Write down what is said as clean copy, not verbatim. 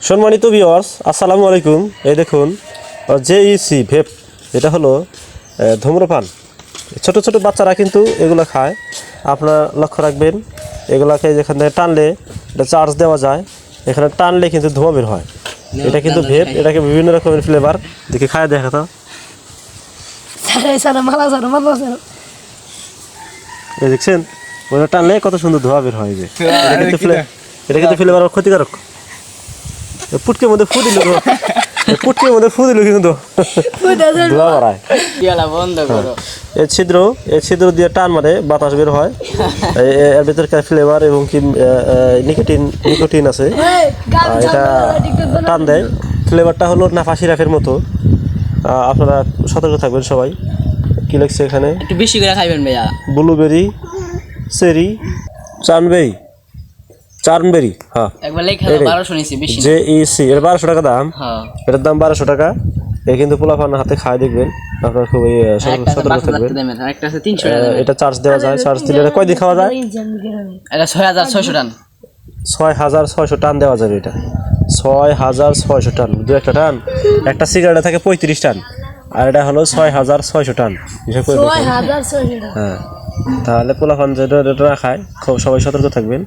সম্মানিত ভিউয়ার্স, আসসালামু আলাইকুম। এই দেখুন জেইসি ভেপ, এটা হলো ধূম্রপান। ছোট ছোট বাচ্চারা কিন্তু এগুলো খায়। আপনারা লক্ষ্য রাখবেন, এগুলাকে যেখানে টানলে এটা চার্জ দেওয়া যায়, এখানে টানলে কিন্তু ধোঁয়া বের হয়। এটা কিন্তু ভেপ, এটাকে বিভিন্ন রকমের ফ্লেভার দেখে খায় দেখা তো। এই দেখছেন, ওটা টানলে কত সুন্দর ধোঁয়া বের হয়। যে এটা কিন্তু ফ্লেভার ক্ষতিকারক। পুটকের মধ্যে ফু দিল, পুটকের মধ্যে ফু দিল কিন্তু ধোঁয়া বাড়ায়। এই ছিদ্র দিয়ে টান মারে বাতাস বের হয়। এর ভিতরকার ফ্লেভার এবং কি নিকোটিন আছে, এটা টান দেয়। ফ্লেভারটা হলো নাফা সিরাপের মতো। আপনারা সতর্ক থাকবেন সবাই। কি লাগছে এখানে? একটু বেশি করে খাইবেন ভাইয়া। ব্লুবেরি, চেরি, চার্নবেরি। হ্যাঁ, একবার লেখা 1200 নিছি, বেশি না। জেইসি এর 1200 টাকা দাম। হ্যাঁ, এটার দাম 1200 টাকা। এ কিন্তু পোলাপান হাতে খায় দেখবেন, আপনারা খুবই সতর্ক থাকবেন। একটা আছে 300 টাকা। এটা চার্জ দেওয়া যায়, চার্জ দিলে এটা কয়দিন খাওয়া যায়? এটা 6600 টান। 6600 টান দেওয়া যাবে। এটা 6600 টান, দু একটা টান। একটা সিগারেটে থাকে 35 টান, আর এটা হলো 6600 টান। হিসাব করে দেখুন। হ্যাঁ, তাহলে পোলাপান যেটা না খায়, সবাই সতর্ক থাকবেন।